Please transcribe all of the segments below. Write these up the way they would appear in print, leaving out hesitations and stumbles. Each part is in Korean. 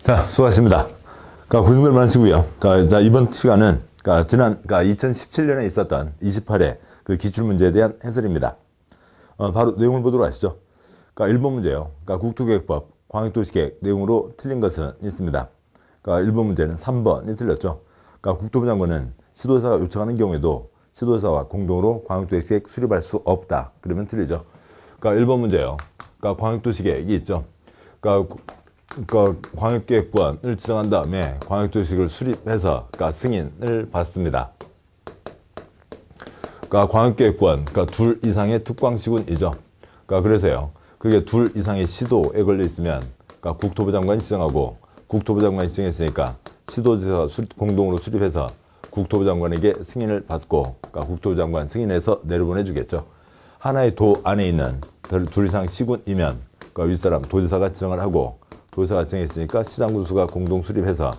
자, 수고하셨습니다. 고생들 많으시고요. 자, 이번 시간은 지난 2017년에 있었던 28회 그 기출문제에 대한 해설입니다. 바로 내용을 보도록 하시죠. 1번 문제요. 국토계획법 광역도시계획 내용으로 틀린 것은 있습니다. 1번 문제는 3번이 틀렸죠. 국토부 장관은 시도지사가 요청하는 경우에도 시도지사와 공동으로 광역도시계획 수립할 수 없다. 그러면 틀리죠. 1번 문제요. 광역도시계획이 있죠. 광역계획관을 지정한 다음에 광역도시계획을 수립해서 승인을 받습니다. 광역계획관, 둘 이상의 특광시군이죠. 그래서요, 그게 둘 이상의 시도에 걸려 있으면 국토부 장관이 지정하고, 국토부 장관이 지정했으니까 시도지사가 공동으로 수립해서 국토부 장관에게 승인을 받고, 국토부 장관 승인해서 내려보내주겠죠. 하나의 도 안에 있는 둘 이상 시군이면 윗사람 도지사가 지정을 하고, 도지사가 지정했으니까 시장군수가 공동 수립해서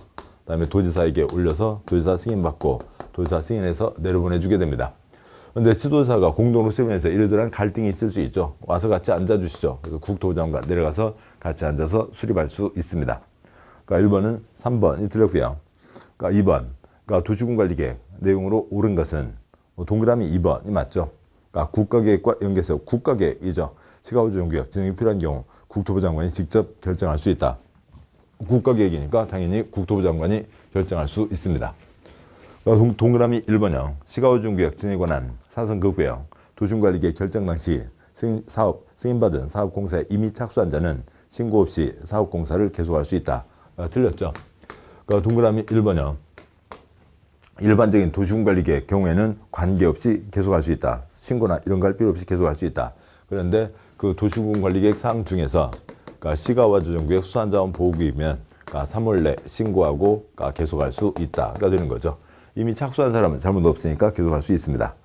그다음에 도지사에게 올려서 도지사 승인받고 도지사 승인해서 내려보내주게 됩니다. 그런데 시도지사가 공동으로 수립해서 이러저러한 갈등이 있을 수 있죠. 와서 같이 앉아주시죠. 그래서 국토부 장관 내려가서 같이 앉아서 수립할 수 있습니다. 1번은 3번이 틀렸고요. 2번 도시군관리계획 내용으로 옳은 것은 동그라미 2번이 맞죠. 국가계획과 연계해서 국가계획이죠. 시가구조용구역 지정이 필요한 경우 국토부 장관이 직접 결정할 수 있다. 국가계획이니까 당연히 국토부 장관이 결정할 수 있습니다. 동그라미 1번형 시가구조용구역 지정에 관한 사선거구역 도시군관리계획 결정 당시 승인받은 사업공사에 이미 착수한 자는 신고 없이 사업공사를 계속할 수 있다. 틀렸죠. 동그라미 1번형 일반적인 도시군관리계획 경우에는 관계없이 계속할 수 있다. 신고나 이런 거 할 필요 없이 계속할 수 있다. 그런데 그 도시군관리계획 사항 중에서 시가와 조정구역 수산자원보호구역이면 3월 내 신고하고 계속할 수 있다가 되는 거죠. 이미 착수한 사람은 잘못 없으니까 계속할 수 있습니다.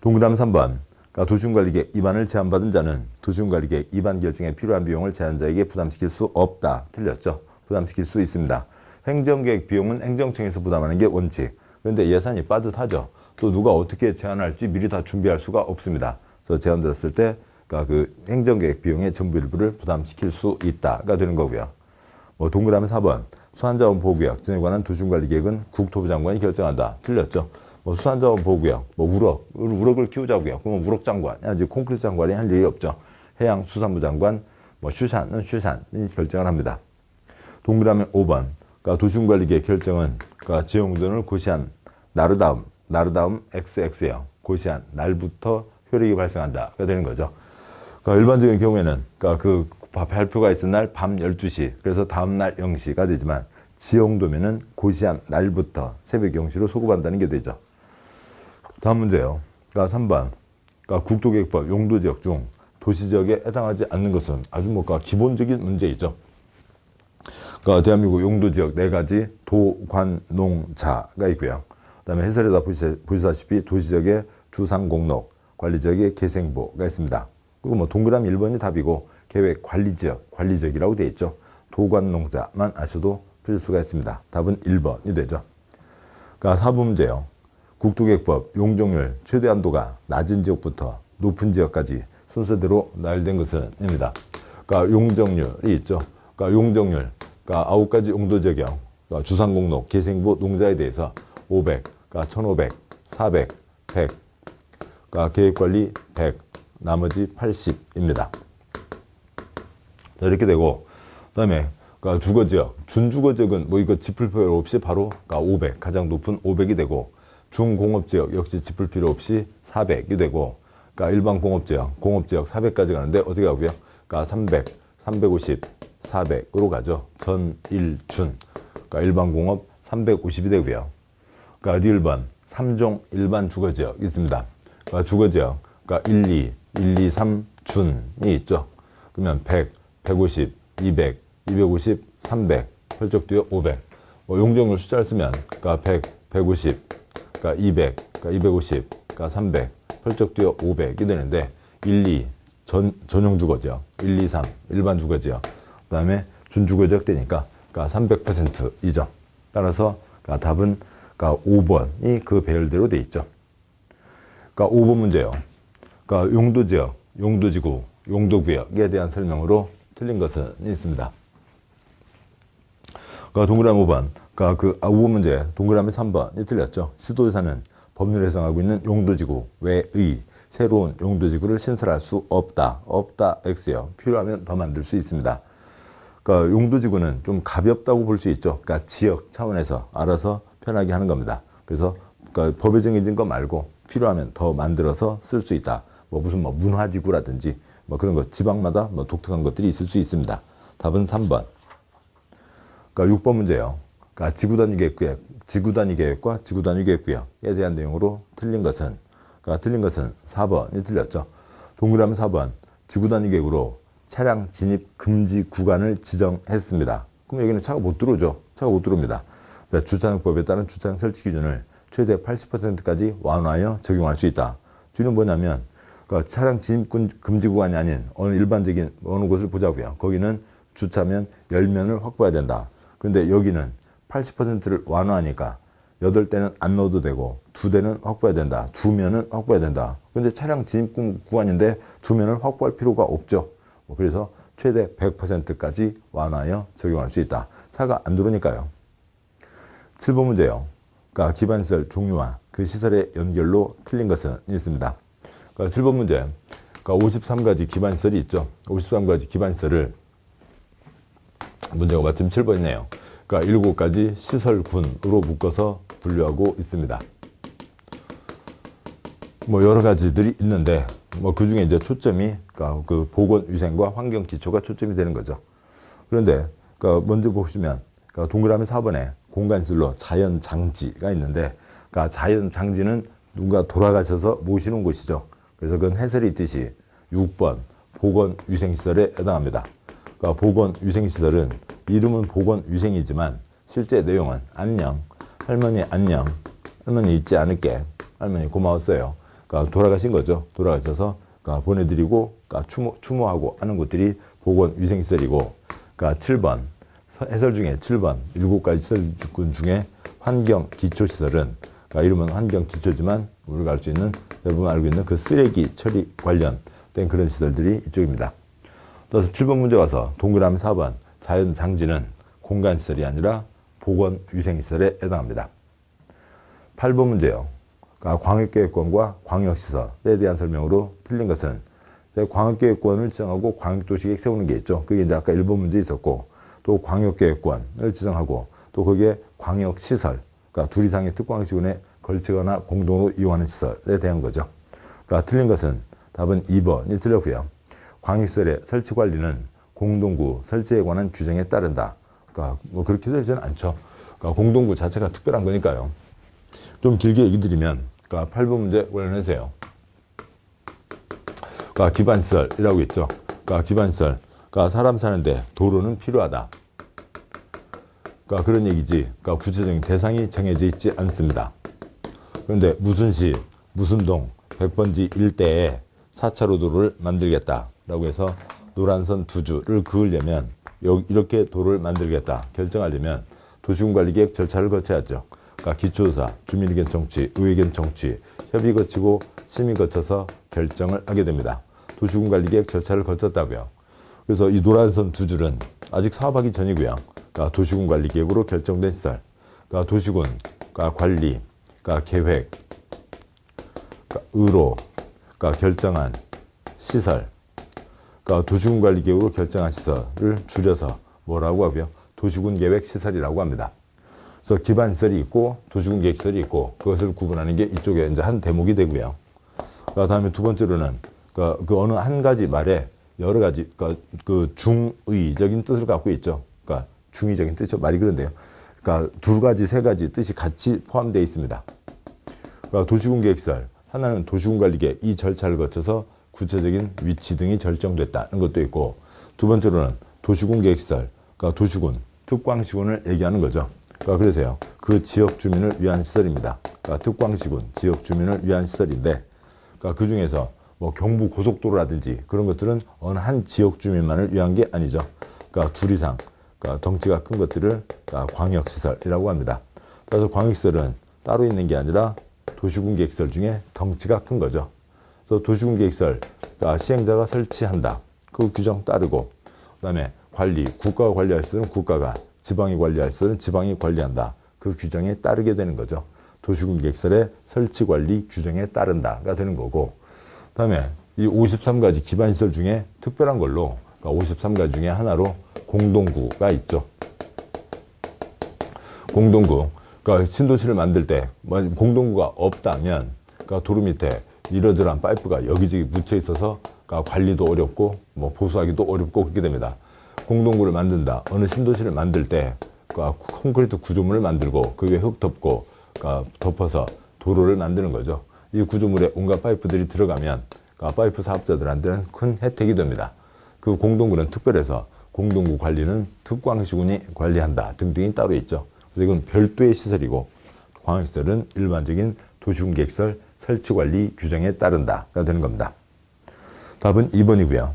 동그라미 3번 도시군관리계획 위반을 제한받은 자는 도시군관리계획 위반 결정에 필요한 비용을 제한자에게 부담시킬 수 없다. 틀렸죠. 부담시킬 수 있습니다. 행정계획 비용은 행정청에서 부담하는 게 원칙. 그런데 예산이 빠듯하죠. 또 누가 어떻게 제한할지 미리 다 준비할 수가 없습니다. 그래서 제안 들었을 때 그 행정계획 비용의 전부 일부를 부담시킬 수 있다가 되는 거고요. 동그라미 4번 수산자원보호구역 지정에 관한 도시군관리계획은 국토부 장관이 결정한다. 틀렸죠. 수산자원보호구역, 우럭을 키우자고요. 그러면 우럭장관, 아직 콘크리트 장관이 할 일이 없죠. 해양수산부 장관, 슈산은 슈산이 결정을 합니다. 동그라미 5번 도시군관리계획 결정은 지역운동을 고시한 나르다움 XX형 고시한 날부터 효력이 발생한다가 되는 거죠. 일반적인 경우에는 그 발표가 있은 날 밤 12시 그래서 다음날 0시가 되지만 지역도면은 고시한 날부터 새벽 0시로 소급한다는 게 되죠. 다음 문제요. 3번 국토계획법 용도지역 중 도시지역에 해당하지 않는 것은 아주 기본적인 문제이죠. 대한민국 용도지역 4가지 도관농자가 있고요. 그 다음에 해설에다 보시다시피 도시지역에 주상공록, 관리지역에 계생보가 있습니다. 그리고 동그라미 1번이 답이고 계획 관리지역이라고 되어 있죠. 도관농자만 아셔도 풀 수가 있습니다. 답은 1번이 되죠. 4번 문제요. 국토계획법 용적률 최대 한도가 낮은 지역부터 높은 지역까지 순서대로 나열된 것은 입니다. 용적률이 있죠. 용적률 9가지 용도지역형 주상공록, 계생보, 농자에 대해서 500, 1500, 400, 100 계획관리 100, 나머지 80입니다. 이렇게 되고, 그 다음에 주거지역, 준주거지역은 이거 짚을 필요 없이 바로 500, 가장 높은 500이 되고, 중공업지역 역시 짚을 필요 없이 400이 되고, 일반 공업지역 400까지 가는데 어떻게 하고요? 300, 350, 400으로 가죠. 전일준, 일반 공업 350이 되고요. 1번 3종 일반 주거지역 있습니다. 주거지역 1, 2, 3 준이 있죠. 그러면 100, 150, 200, 250, 300, 혈족도요 500. 용적률 숫자를 쓰면 100, 150, 200, 250, 300, 혈족도요 500이 되는데 1, 2 전용 주거지역, 1, 2, 3 일반 주거지역, 그 다음에 준주거지역 되니까 300%이죠. 따라서 답은 5번이 그 배열대로 돼 있죠. 5번 문제요. 용도지역, 용도지구, 용도구역에 대한 설명으로 틀린 것은 있습니다. 그러니까 동그라미 5번. 그러니까 그 5번 문제 동그라미 3번이 틀렸죠. 시도지사는 법률에 해당하고 있는 용도지구 외의 새로운 용도지구를 신설할 수 없다. 없다 X요. 필요하면 더 만들 수 있습니다. 그러니까 용도지구는 좀 가볍다고 볼 수 있죠. 그러니까 지역 차원에서 알아서 편하게 하는 겁니다. 그래서 그러니까 법에 정해진 거 말고 필요하면 더 만들어서 쓸 수 있다. 뭐 무슨 뭐 문화지구라든지 뭐 그런 거 지방마다 뭐 독특한 것들이 있을 수 있습니다. 답은 3번. 그러니까 6번 문제요. 그러니까 지구 단위 계획과 지구 단위 계획구역에 대한 내용으로 틀린 것은 4번이 틀렸죠. 동그라미 4번. 지구 단위 계획으로 차량 진입 금지 구간을 지정했습니다. 그럼 여기는 차가 못 들어오죠. 차가 못 들어옵니다. 주차장법에 따른 주차장 설치 기준을 최대 80%까지 완화하여 적용할 수 있다. 주는 뭐냐면 그러니까 차량 진입 금지 구간이 아닌 일반적인 어느 곳을 보자고요. 거기는 주차면 10면을 확보해야 된다. 그런데 여기는 80%를 완화하니까 8대는 안 넣어도 되고 2대는 확보해야 된다. 2면은 확보해야 된다. 그런데 차량 진입 구간인데 2면을 확보할 필요가 없죠. 그래서 최대 100%까지 완화하여 적용할 수 있다. 차가 안 들어오니까요. 7번 문제요. 그러니까 기반시설 종류와 그 시설의 연결로 틀린 것은 있습니다. 그러니까 7번 문제. 그러니까 53가지 기반시설이 있죠. 53가지 기반시설을 문제가 마침 7번이네요. 그러니까 7가지 시설군으로 묶어서 분류하고 있습니다. 뭐 여러 가지들이 있는데 뭐 그 중에 이제 초점이 그러니까 그 보건위생과 환경기초가 초점이 되는 거죠. 그런데 그러니까 먼저 보시면 그러니까 동그라미 4번에 공간시설로 자연장지가 있는데 그러니까 자연장지는 누군가 돌아가셔서 모시는 곳이죠. 그래서 그건 해설이 있듯이 6번 보건위생시설에 해당합니다. 그러니까 보건위생시설은 이름은 보건위생이지만 실제 내용은 안녕, 할머니 안녕, 할머니 잊지 않을게, 할머니 고마웠어요. 그러니까 돌아가신 거죠. 돌아가셔서 그러니까 보내드리고 그러니까 추모하고 하는 곳들이 보건위생시설이고 그러니까 7번 해설 중에 7번 7가지 시설군 중에 환경기초시설은 그러니까 이름은 환경기초지만 우리가 알 수 있는 대부분 알고 있는 그 쓰레기 처리 관련된 그런 시설들이 이쪽입니다. 따라서 7번 문제 와서 동그라미 4번 자연장지는 공간시설이 아니라 보건위생시설에 해당합니다. 8번 문제요. 그러니까 광역계획권과 광역시설에 대한 설명으로 틀린 것은 광역계획권을 지정하고 광역도시계획 세우는 게 있죠. 그게 이제 아까 1번 문제 있었고 또 광역계획권을 지정하고 또 거기에 광역시설, 그러니까 둘 이상의 특광시군에 걸치거나 공동으로 이용하는 시설에 대한 거죠. 그러니까 틀린 것은 답은 2번이 틀렸고요. 광역시설의 설치 관리는 공동구 설치에 관한 규정에 따른다. 그러니까 뭐 그렇게 되지는 않죠. 그러니까 공동구 자체가 특별한 거니까요. 좀 길게 얘기 드리면, 그러니까 8번 문제 관련해서요. 그러니까 기반시설이라고 있죠. 그러니까 기반시설, 그러니까 사람 사는데 도로는 필요하다. 그러니까 그런 얘기지. 그러니까 구체적인 대상이 정해져 있지 않습니다. 그런데 무슨 시, 무슨 동, 100번지 일대에 4차로 도로를 만들겠다라고 해서 노란선 2주를 그으려면 이렇게 도로를 만들겠다 결정하려면 도시군관리계획 절차를 거쳐야죠. 그러니까 기초조사, 주민의견 청취, 의회견 청취, 협의 거치고 심의 거쳐서 결정을 하게 됩니다. 도시군관리계획 절차를 거쳤다고요. 그래서 이 노란선 2줄은 아직 사업하기 전이고요. 그러니까 도시군관리계획으로 결정된 시설, 그러니까 도시군, 그러니까 관리, 그러니까 계획, 그러니까 의로, 그러니까 결정한 시설, 그러니까 도시군관리계획으로 결정한 시설을 줄여서 뭐라고 하고요? 도시군계획시설이라고 합니다. 그래서 기반시설이 있고 도시군계획시설이 있고 그것을 구분하는 게 이쪽에 이제 한 대목이 되고요. 그다음에 두 번째로는 그 어느 한 가지 말에 여러 가지 그 중의적인 뜻을 갖고 있죠. 그러니까 중의적인 뜻이죠. 말이 그런데요. 그러니까 두 가지, 세 가지 뜻이 같이 포함되어 있습니다. 그러니까 도시군계획시설 하나는 도시군관리계획 이 절차를 거쳐서 구체적인 위치 등이 결정됐다는 것도 있고 두 번째로는 도시군계획시설, 그러니까 도시군, 특광시군을 얘기하는 거죠. 그러니까 그래서요. 그 지역 주민을 위한 시설입니다. 그러니까 특광시군, 지역 주민을 위한 시설인데 그러니까 그 중에서 뭐 경부 고속도로라든지 그런 것들은 어느 한 지역 주민만을 위한 게 아니죠. 그러니까 둘 이상, 그러니까 덩치가 큰 것들을 그러니까 광역시설이라고 합니다. 그래서 광역시설은 따로 있는 게 아니라 도시군계획시설 중에 덩치가 큰 거죠. 그래서 도시군계획시설, 그러니까 시행자가 설치한다. 그 규정 따르고 그다음에 관리, 국가가 관리할 시설은 국가가 지방이 관리할 시설은 지방이 관리한다. 그 규정에 따르게 되는 거죠. 도시공개시설의 설치관리 규정에 따른다가 되는 거고, 그 다음에 이 53가지 기반시설 중에 특별한 걸로, 그러니까 53가지 중에 하나로 공동구가 있죠. 공동구. 그러니까 신도시를 만들 때 공동구가 없다면, 그러니까 도로 밑에 이러저러한 파이프가 여기저기 묻혀 있어서 그러니까 관리도 어렵고 뭐 보수하기도 어렵고 그렇게 됩니다. 공동구를 만든다. 어느 신도시를 만들 때 그러니까 콘크리트 구조물을 만들고 그 위에 흙 덮고 그러니까 덮어서 도로를 만드는 거죠. 이 구조물에 온갖 파이프들이 들어가면 그러니까 파이프 사업자들한테는 큰 혜택이 됩니다. 그 공동구는 특별해서 공동구 관리는 특광시군이 관리한다 등등이 따로 있죠. 그래서 이건 별도의 시설이고, 광역시설은 일반적인 도시공개시설 설치관리 규정에 따른다가 되는 겁니다. 답은 2번이고요.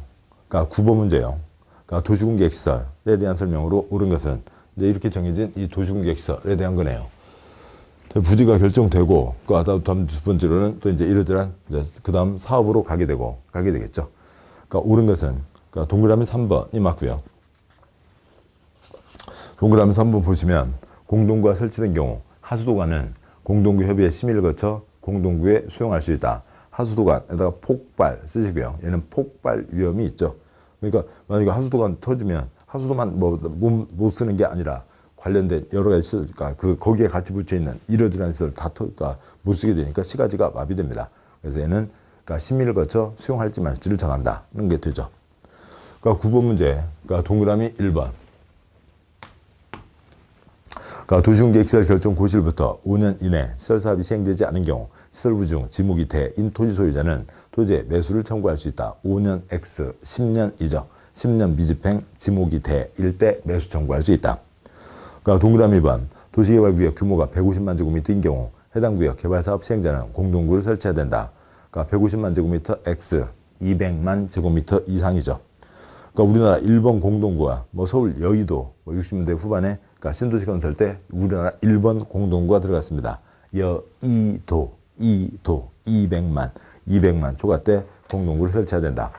그러니까 9번 문제요. 그러니까 도시공개시설에 대한 설명으로 옳은 것은 이제 이렇게 정해진 이 도시공개시설에 대한 거네요. 부지가 결정되고, 그 다음 두 번째로는 또 이제 이러저러한 그 다음 사업으로 가게 되겠죠. 그러니까 옳은 것은 그러니까 동그라미 3번이 맞고요. 동그라미 3번 보시면 공동구가 설치된 경우 하수도관은 공동구 협의회 심의를 거쳐 공동구에 수용할 수 있다. 하수도관에다가 폭발 쓰시고요. 얘는 폭발 위험이 있죠. 그러니까 만약에 하수도관 터지면 하수도만 못 쓰는 게 아니라 관련된 여러 가지 시설, 그러니까 거기에 같이 붙여 있는 이러저러한 시설 다 그러니까 못 쓰게 되니까 시가지가 마비됩니다. 그래서 얘는 그러니까 심의를 거쳐 수용할지 말지를 정한다는 게 되죠. 그러니까 9번 문제, 그러니까 동그라미 1번. 그러니까 도시공개시설 결정 고시일부터 5년 이내 시설 사업이 시행되지 않은 경우 시설부 중 지목이 대인 토지 소유자는 토지의 매수를 청구할 수 있다. 5년 X, 10년 이죠. 10년 미집행, 지목이 대일 때 매수 청구할 수 있다. 그러니까 동그라미 2번. 도시개발구역 규모가 150만 제곱미터인 경우 해당 구역 개발사업 시행자는 공동구를 설치해야 된다. 그러니까 150만 제곱미터 X, 200만 제곱미터 이상이죠. 그러니까 우리나라 1번 공동구와 서울 여의도 60년대 후반에 그러니까 신도시 건설 때 우리나라 1번 공동구가 들어갔습니다. 여의도 200만 초과 때 공동구를 설치해야 된다.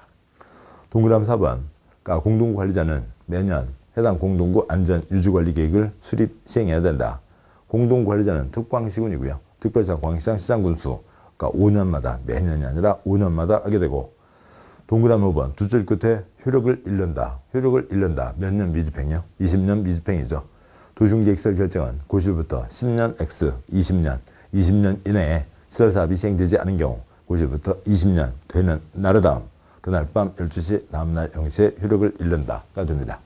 동그라미 4번. 그러니까 공동구 관리자는 매년 해당 공동구 안전 유지관리 계획을 수립 시행해야 된다. 공동구 관리자는 특광시군이고요. 특별시장, 광역시장, 시장군수. 그러니까 5년마다, 매년이 아니라 5년마다 하게 되고, 동그라미 5번. 두 줄 끝에 효력을 잃는다. 효력을 잃는다. 몇 년 미집행이요? 20년 미집행이죠. 도시공개시설 결정은 고시일부터 10년 X, 20년 이내에 시설사업이 시행되지 않은 경우 고시일부터 20년 되는 날의 다음 그날 밤 12시 다음날 0시에 효력을 잃는다가 됩니다.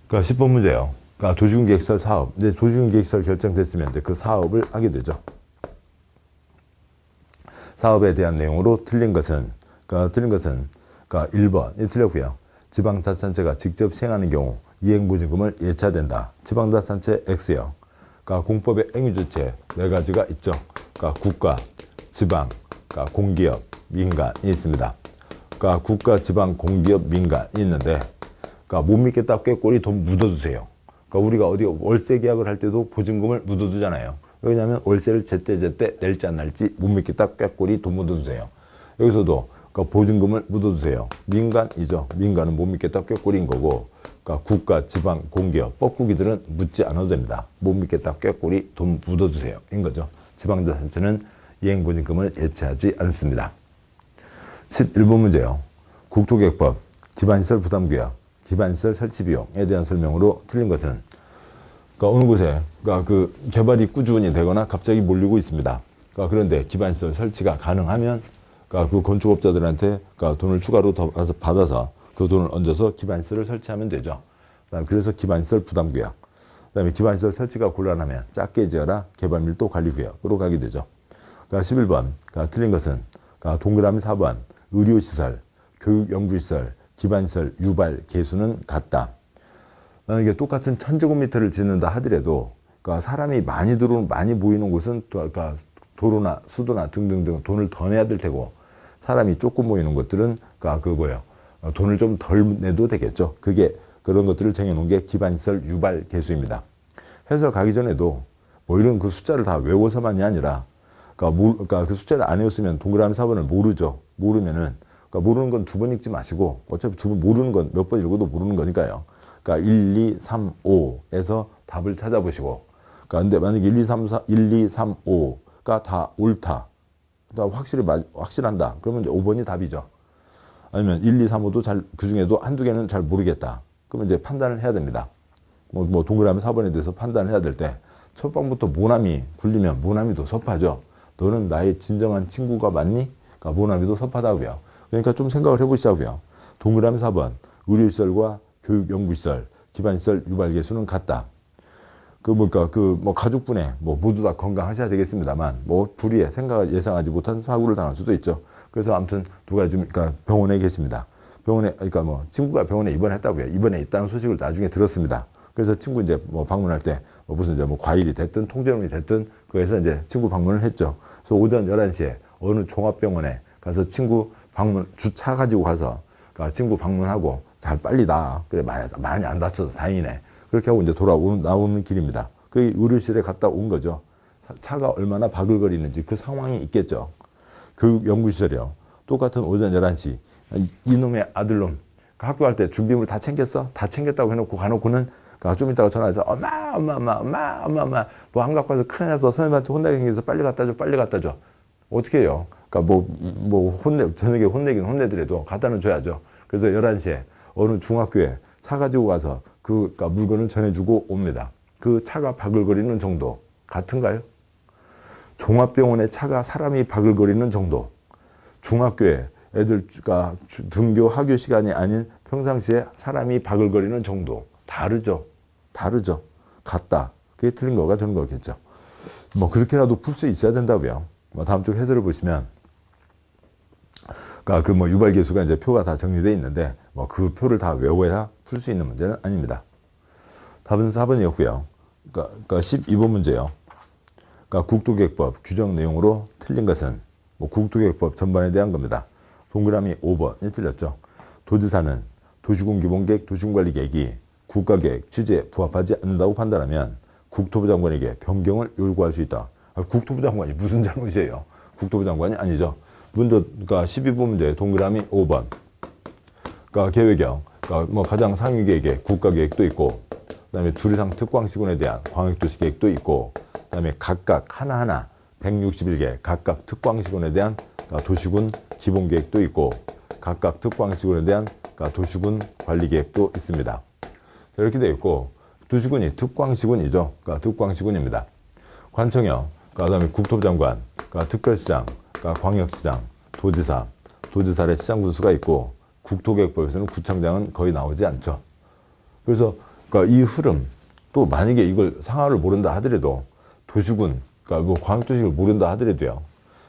그러니까 10번 문제예요. 그러니까 도시공개시설 사업. 이제 도시공개시설 결정됐으면 이제 그 사업을 하게 되죠. 사업에 대한 내용으로 틀린 것은 그러니까 1번이 틀렸고요. 지방자치단체가 직접 시행하는 경우 이행보증금을 예차된다. 지방자치단체 X요. 그러니까 공법의 행위주체 4가지가 있죠. 그러니까 국가, 지방, 그러니까 공기업, 민간이 있습니다. 그러니까 국가, 지방, 공기업, 민간이 있는데, 그러니까 못 믿겠다 꾀꼬리 돈 묻어주세요. 그러니까 우리가 어디 월세 계약을 할 때도 보증금을 묻어두잖아요. 왜냐하면 월세를 제때 낼지 안 낼지 못 믿겠다 꾀꼬리 돈 묻어주세요. 여기서도 그러니까 보증금을 묻어주세요. 민간이죠. 민간은 못 믿겠다 꾀꼬리인 거고, 그러니까 국가, 지방, 공기업, 뻐꾸기들은 묻지 않아도 됩니다. 못 믿겠다 꾀꼬리 돈 묻어주세요. 인 거죠. 지방자치단체는 이행보증금을 예치하지 않습니다. 11번 문제요. 국토계획법 기반시설 부담구역, 기반시설 설치비용에 대한 설명으로 틀린 것은 그러니까 어느 곳에 그러니까 그 개발이 꾸준히 되거나 갑자기 몰리고 있습니다. 그러니까 그런데 기반시설 설치가 가능하면 그러니까 그 건축업자들한테 그러니까 돈을 추가로 더 받아서 그 돈을 얹어서 기반시설을 설치하면 되죠. 그래서 기반시설 부담구역. 그다음에 기반시설 설치가 곤란하면 작게 지어라 개발밀도 관리구역으로 가게 되죠. 그러니까 11번 그러니까 틀린 것은 그러니까 동그라미 4번 의료시설, 교육연구시설, 기반시설 유발 개수는 같다. 이게 똑같은 1000제곱미터를 짓는다 하더라도 그러니까 사람이 많이 들어오는 많이 모이는 곳은 그러니까 도로나 수도나 등등등 돈을 더 내야 될 테고 사람이 조금 모이는 것들은 그러니까 돈을 좀 덜 내도 되겠죠. 그게 그런 것들을 정해놓은 게 기반시설 유발 개수입니다. 해설 가기 전에도 뭐 이런 그 숫자를 다 외워서만이 아니라 그러니까 그 숫자를 안 외웠으면 동그라미 4번을 모르죠. 모르면은 그러니까 모르는 건 2번 읽지 마시고 어차피 모르는 건 몇 번 읽어도 모르는 거니까요. 그러니까 1, 2, 3, 5에서 답을 찾아보시고, 그러니까 근데 만약에 1, 2, 3, 4, 1, 2, 3, 5가 다 옳다. 확실한다. 그러면 이제 5번이 답이죠. 아니면 1, 2, 3, 5도 그 중에도 한두 개는 잘 모르겠다. 그러면 이제 판단을 해야 됩니다. 뭐 동그라미 4번에 대해서 판단을 해야 될 때, 첫 방부터 모나미 굴리면 모나미도 섭하죠. 너는 나의 진정한 친구가 맞니? 그러니까 모나미도 섭하다고요. 그러니까 좀 생각을 해보시자고요. 동그라미 4번, 의료시설과 교육연구시설, 기반시설 유발개수는 같다. 가족분의 모두 다 건강하셔야 되겠습니다만, 불의에 예상하지 못한 사고를 당할 수도 있죠. 그래서 아무튼 누가 좀, 그러니까 병원에 계십니다. 친구가 병원에 입원했다고요. 입원해 있다는 소식을 나중에 들었습니다. 그래서 친구 이제 방문할 때 무슨 과일이 됐든 통제음이 됐든 그래서 이제 친구 방문을 했죠. 그래서 오전 11시에 어느 종합병원에 가서 친구 차 가지고 가서 친구 방문하고 잘 빨리 나. 그래, 많이 안 다쳐서 다행이네. 그렇게 하고 이제 나오는 길입니다. 그 의료실에 갔다 온 거죠. 차가 얼마나 바글거리는지 그 상황이 있겠죠. 교육연구시설이요. 똑같은 오전 11시. 이놈의 아들놈. 학교 갈 때 준비물 다 챙겼어? 다 챙겼다고 해놓고 가놓고는 좀 이따가 전화해서 엄마 안 갖고 와서 큰일 나서 선생님한테 혼나게 생겨서 빨리 갖다 줘. 어떻게 해요? 저녁에 혼내긴 혼내더라도 갖다는 줘야죠. 그래서 11시에 어느 중학교에 차 가지고 가서 물건을 전해주고 옵니다. 그 차가 바글거리는 정도 같은가요? 종합병원에 차가 사람이 바글거리는 정도, 중학교에 애들가 등교 하교 시간이 아닌 평상시에 사람이 바글거리는 정도 다르죠. 같다. 그게 틀린 거가 되는 거겠죠. 그렇게라도 풀 수 있어야 된다고요. 다음 쪽 해설을 보시면, 유발개수가 이제 표가 다 정리되어 있는데, 그 표를 다 외워야 풀 수 있는 문제는 아닙니다. 답은 4번이었고요. 그러니까 12번 문제요. 국토계획법 규정 내용으로 틀린 것은 국토계획법 전반에 대한 겁니다. 동그라미 5번이 틀렸죠. 도지사는 도시군 기본계획, 도시군관리계획이 국가계획 취지에 부합하지 않는다고 판단하면 국토부 장관에게 변경을 요구할 수 있다. 국토부 장관이 무슨 잘못이에요? 국토부 장관이 아니죠. 그러니까 12번 문제 동그라미 5번. 계획형. 가장 상위 계획에 국가계획도 있고, 그다음에 둘 이상 특광시군에 대한 광역도시계획도 있고, 그다음에 각각 하나하나 161개 각각 특광시군에 대한 도시군 기본계획도 있고, 각각 특광시군에 대한 도시군 관리계획도 있습니다. 이렇게 되어 있고, 도시군이 특광시군이죠. 특광시군입니다. 관청형, 그다음에 국토부 장관, 특별시장, 광역시장, 도지사의 시장 군수가 있고, 국토계획법에서는 구청장은 거의 나오지 않죠. 그래서 이 흐름, 또 만약에 이걸 상하를 모른다 하더라도 도시군, 광역도시를 모른다 하더라도요.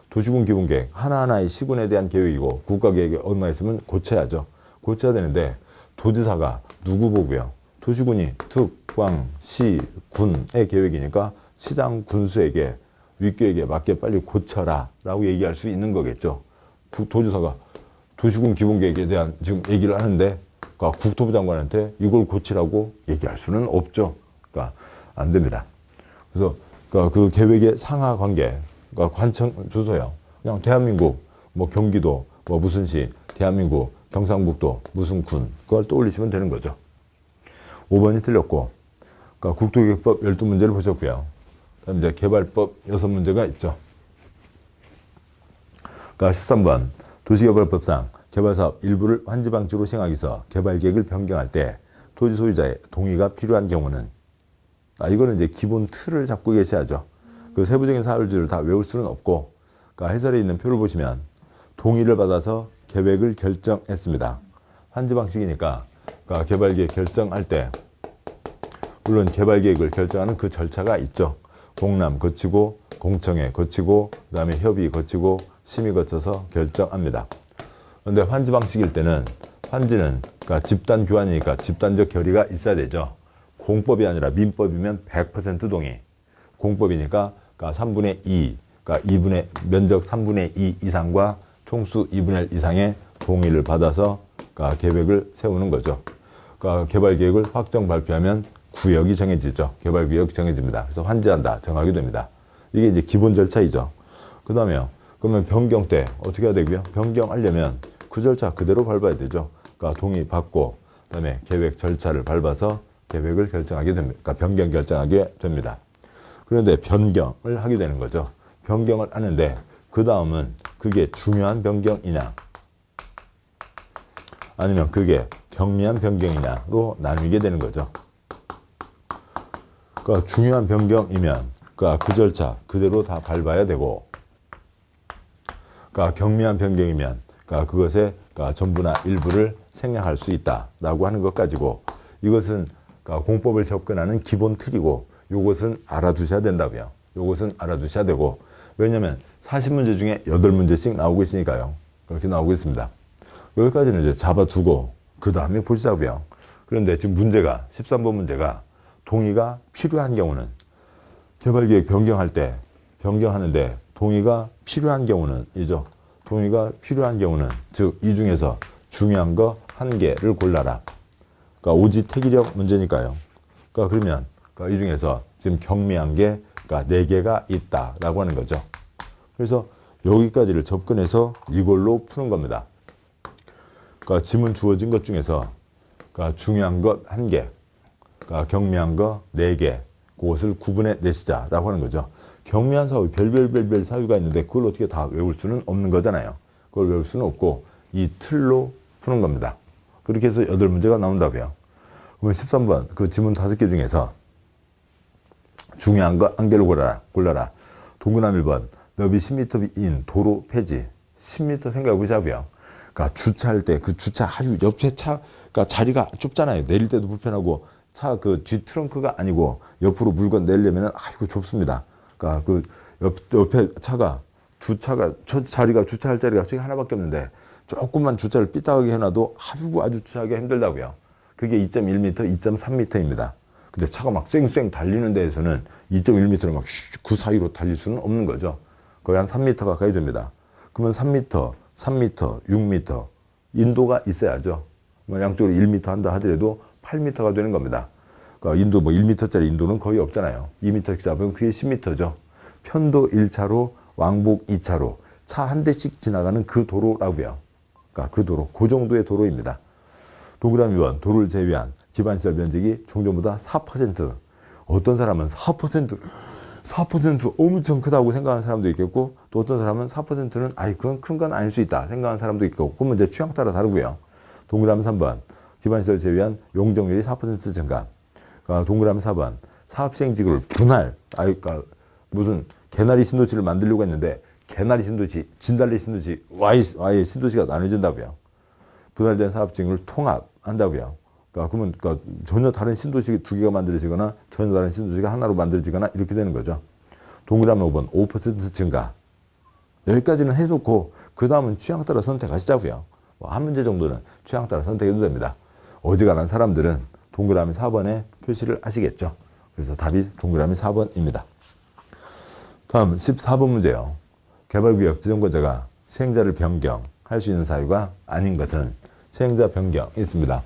도시군 기본계획 하나하나의 시군에 대한 계획이고 국가계획에 얼마 있으면 고쳐야죠. 고쳐야 되는데 도지사가 누구 보고요? 도시군이 특광시 군의 계획이니까 시장 군수에게 윗계획에 맞게 빨리 고쳐라 라고 얘기할 수 있는 거겠죠. 도지사가 도시군 기본계획에 대한 지금 얘기를 하는데 국토부 장관한테 이걸 고치라고 얘기할 수는 없죠. 안 됩니다. 그래서 그 계획의 상하 관계, 관청 주소요. 그냥 대한민국, 경기도, 무슨 시, 대한민국, 경상북도, 무슨 군, 그걸 떠올리시면 되는 거죠. 5번이 틀렸고, 국토계획법 12문제를 보셨고요. 그다음 이제 개발법 6문제가 있죠. 13번, 도시개발법상 개발사업 일부를 환지방지로 시행하기 위해서 개발계획을 변경할 때 토지 소유자의 동의가 필요한 경우는, 이거는 이제 기본 틀을 잡고 계셔야죠. 그 세부적인 사유들을 다 외울 수는 없고, 해설에 있는 표를 보시면 동의를 받아서 계획을 결정했습니다. 환지방식이니까 개발계획 결정할 때 물론 개발계획을 결정하는 그 절차가 있죠. 공람 거치고 공청회 거치고 그다음에 협의 거치고 심의 거쳐서 결정합니다. 그런데 환지 방식일 때는 환지는 집단 교환이니까 집단적 결의가 있어야 되죠. 공법이 아니라 민법이면 100% 동의. 공법이니까 3분의 2, 면적 3분의 2 이상과 총수 2분의 1 이상의 동의를 받아서 계획을 세우는 거죠. 개발계획을 확정 발표하면 구역이 정해지죠. 개발구역이 정해집니다. 그래서 환지한다, 정하게 됩니다. 이게 이제 기본 절차이죠. 그 다음에요. 그러면 변경 때 어떻게 해야 되고요? 변경하려면 그 절차 그대로 밟아야 되죠. 동의 받고, 그다음에 계획 절차를 밟아서 계획을 결정하게 됩니다. 그러니까 변경 결정하게 됩니다. 그런데 변경을 하게 되는 거죠. 변경을 하는데 그 다음은 그게 중요한 변경이냐 아니면 그게 경미한 변경이냐로 나뉘게 되는 거죠. 그러니까 중요한 변경이면 그러니까 그 절차 그대로 다 밟아야 되고, 그러니까 경미한 변경이면 그러니까 그것의 그러니까 전부나 일부를 생략할 수 있다라고 하는 것 가지고 이것은 그러니까 공법을 접근하는 기본 틀이고 요것은 알아두셔야 된다고요. 요것은 알아두셔야 되고, 왜냐하면 40문제 중에 8문제씩 나오고 있으니까요. 그렇게 나오고 있습니다. 여기까지는 이제 잡아두고 그 다음에 보시자고요. 그런데 지금 문제가 13번 문제가 동의가 필요한 경우는 개발계획 변경할 때 변경하는데 동의가 필요한 경우는 이죠. 동의가 필요한 경우는 즉 이 중에서 중요한 거 한 개를 골라라. 그러니까 오지택일형 문제니까요. 그러니까 그러면 그러니까 이 중에서 지금 경미한 게 그러니까 4개가 있다라고 하는 거죠. 그래서 여기까지를 접근해서 이걸로 푸는 겁니다. 그러니까 지문 주어진 것 중에서 그러니까 중요한 것 1개, 그러니까 경미한 거 4개, 그것을 구분해 내시자라고 하는 거죠. 경미한 사유, 별별 사유가 있는데 그걸 어떻게 다 외울 수는 없는 거잖아요. 그걸 외울 수는 없고 이 틀로 푸는 겁니다. 그렇게 해서 8문제가 나온다고요. 그러면 13번 그 지문 5개 중에서 중요한 거 1개를 골라라. 동그라미 1번 너비 10m인 도로 폐지. 10m 생각해 보자고요. 그러니까 주차할 때 그 주차 아주 옆에 차, 그러니까 자리가 좁잖아요. 내릴 때도 불편하고 차 그 뒤 트렁크가 아니고 옆으로 물건 내려면은 아이고 좁습니다. 그러니까 그 옆에 차가 자리가 주차할 자리가 저기 하나밖에 없는데 조금만 주차를 삐딱하게 해놔도 아주 주차하기가 힘들다고요. 그게 2.1m, 2.3m입니다. 근데 차가 막 쌩쌩 달리는 데에서는 2.1m로 막 그 사이로 달릴 수는 없는 거죠. 거의 한 3m 가까이 됩니다. 그러면 3m, 3m, 6m 인도가 있어야죠. 뭐 양쪽으로 1m 한다 하더라도 8m가 되는 겁니다. 그러니까 인도 뭐 1m짜리 인도는 거의 없잖아요. 2m씩 잡으면 그게 10m죠. 편도 1차로, 왕복 2차로 차 한 대씩 지나가는 그 도로라고요. 그러니까 그 도로, 그 정도의 도로입니다. 동그라미 1번 도로를 제외한 기반시설 면적이 종전보다 4%. 어떤 사람은 4% 엄청 크다고 생각하는 사람도 있겠고, 또 어떤 사람은 4%는 그건 큰 건 아닐 수 있다 생각하는 사람도 있고, 그러면 이제 취향 따라 다르고요. 동그라미 3번 기반시설 제외한 용적률이 4% 증가. 그러니까 동그라미 4번 사업시행지구를 분할. 그러니까 무슨 개나리 신도시를 만들려고 했는데 개나리 신도시, 진달래 신도시, 와이 신도시가 나눠진다고요. 분할된 사업지구를 통합한다고요. 그러면 전혀 다른 신도시 2개가 만들어지거나 전혀 다른 신도시가 하나로 만들어지거나 이렇게 되는 거죠. 동그라미 5번 5% 증가. 여기까지는 해놓고 그 다음은 취향 따라 선택하시자고요. 한 문제 정도는 취향 따라 선택해도 됩니다. 어지간한 사람들은 동그라미 4번에 표시를 하시겠죠. 그래서 답이 동그라미 4번입니다. 다음 14번 문제요. 개발구역 지정권자가 시행자를 변경할 수 있는 사유가 아닌 것은 시행자 변경이 있습니다.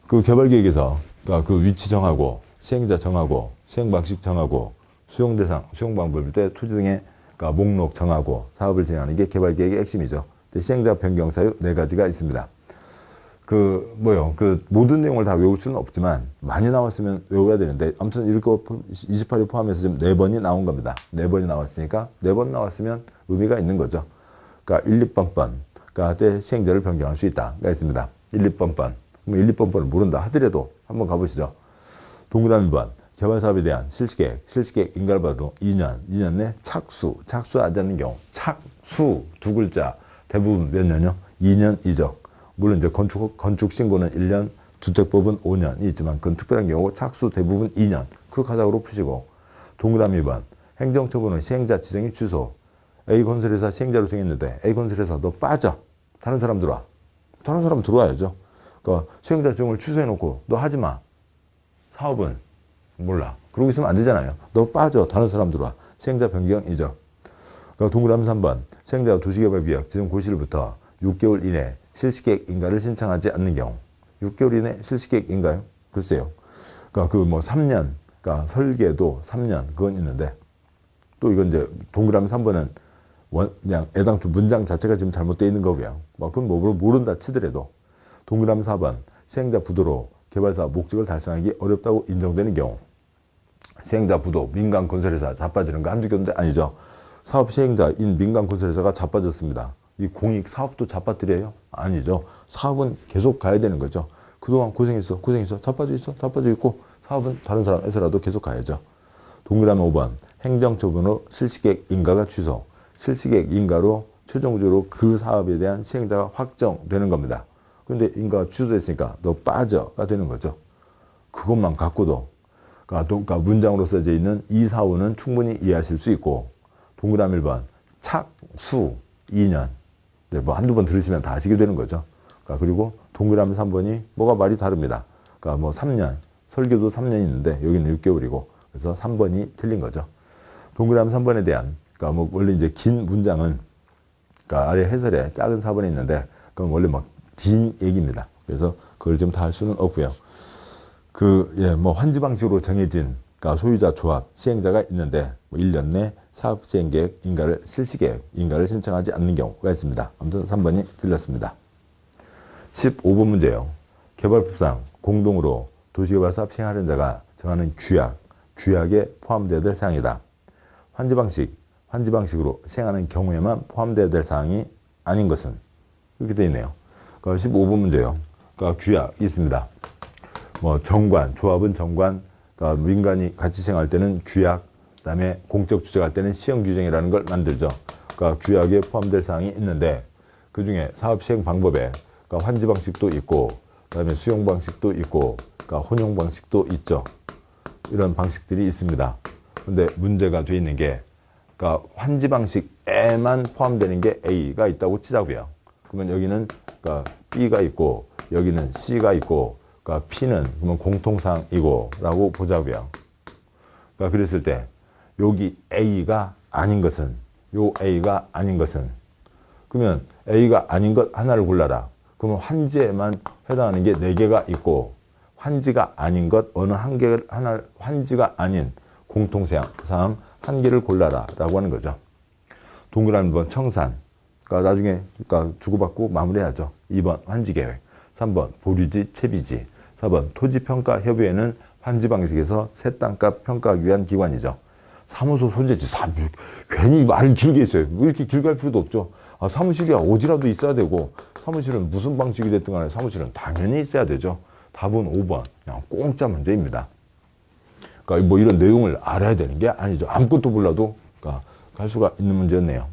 그 개발계획에서 그 위치 정하고 시행자 정하고 시행 방식 정하고 수용 대상, 수용 방법일 때 토지 등의 목록 정하고 사업을 진행하는 게 개발계획의 핵심이죠. 시행자 변경 사유 4가지가 있습니다. 그 모든 내용을 다 외울 수는 없지만 많이 나왔으면 외워야 되는데 아무튼 이렇게 28회 포함해서 지금 4번이 나온 겁니다. 4번이 나왔으니까 4번 나왔으면 의미가 있는 거죠. 그러니까 1, 2번번 때 시행자를 변경할 수 있다가 있습니다. 1, 2번번. 1, 2번번을 모른다 하더라도 한번 가보시죠. 동그라미 번 개발사업에 대한 실시계획 인가를 받아도 2년 내 착수하지 않는 경우, 착수 2글자 대부분 몇 년이요? 2년이죠. 물론 이제 건축 신고는 1년, 주택법은 5년이 있지만 그건 특별한 경우고 착수 대부분 2년. 그 가닥으로 푸시고, 동그라미 번 행정처분은 시행자 지정이 취소. A건설회사 시행자로 정했는데 A건설회사 너 빠져. 다른 사람 들어와. 다른 사람 들어와야죠. 그러니까 시행자 지정을 취소해놓고 너 하지마. 사업은 몰라. 그러고 있으면 안 되잖아요. 너 빠져. 다른 사람 들어와. 시행자 변경이죠. 그러니까 동그라미 3번 시행자가 도시개발구역 지정 고시일부터 6개월 이내 실시계획 인가를 신청하지 않는 경우. 6개월 이내 실시계획 인가요? 글쎄요. 그러니까 3년, 그러니까 설계도 3년 그건 있는데, 또 이건 이제 동그라미 3번은 그냥 애당초 문장 자체가 지금 잘못되어 있는 거고요. 그건 모른다 치더라도, 동그라미 4번 시행자 부도로 개발사업 목적을 달성하기 어렵다고 인정되는 경우. 시행자 부도, 민간 건설회사 자빠지는 거 한두 개인데 아니죠. 사업 시행자인 민간 건설회사가 자빠졌습니다. 이 공익 사업도 자빠뜨려요? 아니죠. 사업은 계속 가야 되는 거죠. 그동안 고생했어. 자빠져 있고 사업은 다른 사람에서라도 계속 가야죠. 동그라미 5번 행정처분으로 실시계획 인가가 취소. 실시계획 인가로 최종적으로 그 사업에 대한 시행자가 확정되는 겁니다. 그런데 인가가 취소됐으니까 너 빠져가 되는 거죠. 그것만 갖고도 그러니까 문장으로 써져 있는 이 사후는 충분히 이해하실 수 있고, 동그라미 1번 착수 2년 뭐 한두 번 들으시면 다 아시게 되는 거죠. 그리고 동그라미 3번이 뭐가 말이 다릅니다. 그러니까 뭐 3년 설계도 3년이 있는데 여기는 6개월이고 그래서 3번이 틀린 거죠. 동그라미 3번에 대한 그러니까 뭐 원래 이제 긴 문장은 그러니까 아래 해설에 작은 4번이 있는데 그건 원래 막 긴 얘기입니다. 그래서 그걸 좀 다 할 수는 없고요. 뭐 환지 방식으로 정해진 그러니까 소유자 조합 시행자가 있는데 뭐 1년 내 사업 시행 계획 인가를 실시계획 인가를 신청하지 않는 경우가 있습니다. 아무튼 3번이 틀렸습니다. 15번 문제요. 개발법상 공동으로 도시개발 사업 시행하려는 자가 정하는 규약에 포함되어야 될 사항이다. 환지 방식으로 시행하는 경우에만 포함되어야 될 사항이 아닌 것은 이렇게 되어 있네요. 그러니까 15번 문제요. 그러니까 규약이 있습니다. 뭐 정관, 조합은 정관, 그러니까 민간이 같이 시행할 때는 규약, 그다음에 공적 주체할 때는 시행 규정이라는 걸 만들죠. 그러니까 규약에 포함될 사항이 있는데 그 중에 사업 시행 방법에 그러니까 환지 방식도 있고, 그다음에 수용 방식도 있고, 그러니까 혼용 방식도 있죠. 이런 방식들이 있습니다. 그런데 문제가 돼 있는 게 그러니까 환지 방식에만 포함되는 게 A가 있다고 치자고요. 그러면 여기는 그러니까 B가 있고 여기는 C가 있고 그러니까 P는 그러면 공통사항이고 라고 보자고요. 그러니까 그랬을 때 여기 A가 아닌 것은 그러면 A가 아닌 것 하나를 골라라. 그러면 환지에만 해당하는 게 4개가 있고 환지가 아닌 것 환지가 아닌 공통사항 1개를 골라라 라고 하는 거죠. 동그라미 2번 청산. 그러니까 나중에 주고받고 마무리해야죠. 2번 환지계획. 3번 보류지 채비지. 4번 토지평가협의회는 환지 방식에서 새 땅값 평가하기 위한 기관이죠. 사무소 소재지. 괜히 말을 길게 했어요. 왜 이렇게 길게 할 필요도 없죠. 사무실이 어디라도 있어야 되고 사무실은 무슨 방식이 됐든 간에 사무실은 당연히 있어야 되죠. 답은 5번. 그냥 공짜 문제입니다. 그러니까 뭐 이런 내용을 알아야 되는 게 아니죠. 아무것도 몰라도 갈 수가 있는 문제였네요.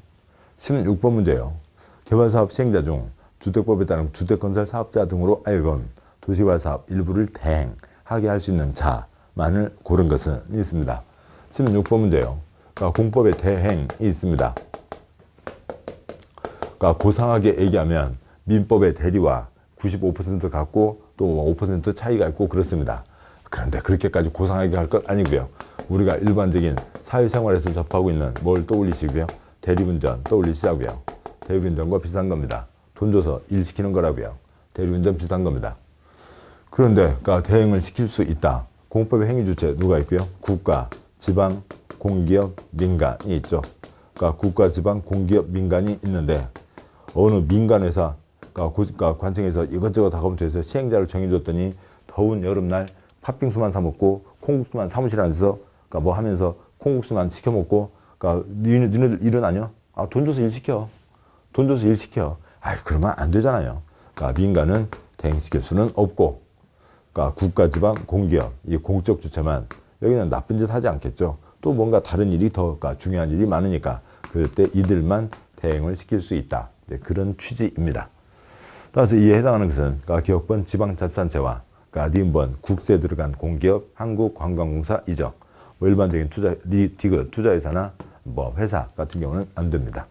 16번 문제요. 개발사업 시행자 중 주택법에 따른 주택건설 사업자 등으로 하여금 도시개발 사업 일부를 대행하게 할 수 있는 자만을 고른 것은 있습니다. 16번 문제요. 그러니까 공법에 대행이 있습니다. 그러니까 고상하게 얘기하면 민법의 대리와 95% 갖고 또 5% 차이가 있고 그렇습니다. 그런데 그렇게까지 고상하게 할 것 아니고요. 우리가 일반적인 사회생활에서 접하고 있는 뭘 떠올리시고요. 대리운전 떠올리시자고요. 대리운전과 비슷한 겁니다. 돈 줘서 일 시키는 거라고요. 대리운전 비슷한 겁니다. 그런데 그러니까 대행을 시킬 수 있다. 공법의 행위 주체 누가 있고요? 국가, 지방, 공기업, 민간이 있죠. 그러니까 국가, 지방, 공기업, 민간이 있는데 어느 민간회사, 그러니까 관청에서 이것저것 다 검토해서 시행자를 정해줬더니 더운 여름날 팥빙수만 사 먹고 콩국수만 사무실 안에서 그러니까 뭐 하면서 콩국수만 시켜 먹고 그러니까 니네들 일은 아니야? 돈 줘서 일 시켜. 그러면 안 되잖아요. 그러니까 민간은 대행시킬 수는 없고, 그러니까 국가, 지방, 공기업, 이 공적 주체만 여기는 나쁜 짓 하지 않겠죠. 또 뭔가 다른 일이 더 그러니까 중요한 일이 많으니까 그때 이들만 대행을 시킬 수 있다. 그런 취지입니다. 따라서 이에 해당하는 것은 그러니까 기업권 지방자치단체와 그러니까 니은번 국세 들어간 공기업 한국관광공사이죠. 뭐 일반적인 디귿 투자회사나 뭐 회사 같은 경우는 안 됩니다.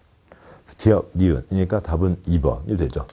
기업 니은이니까 답은 2번이 되죠.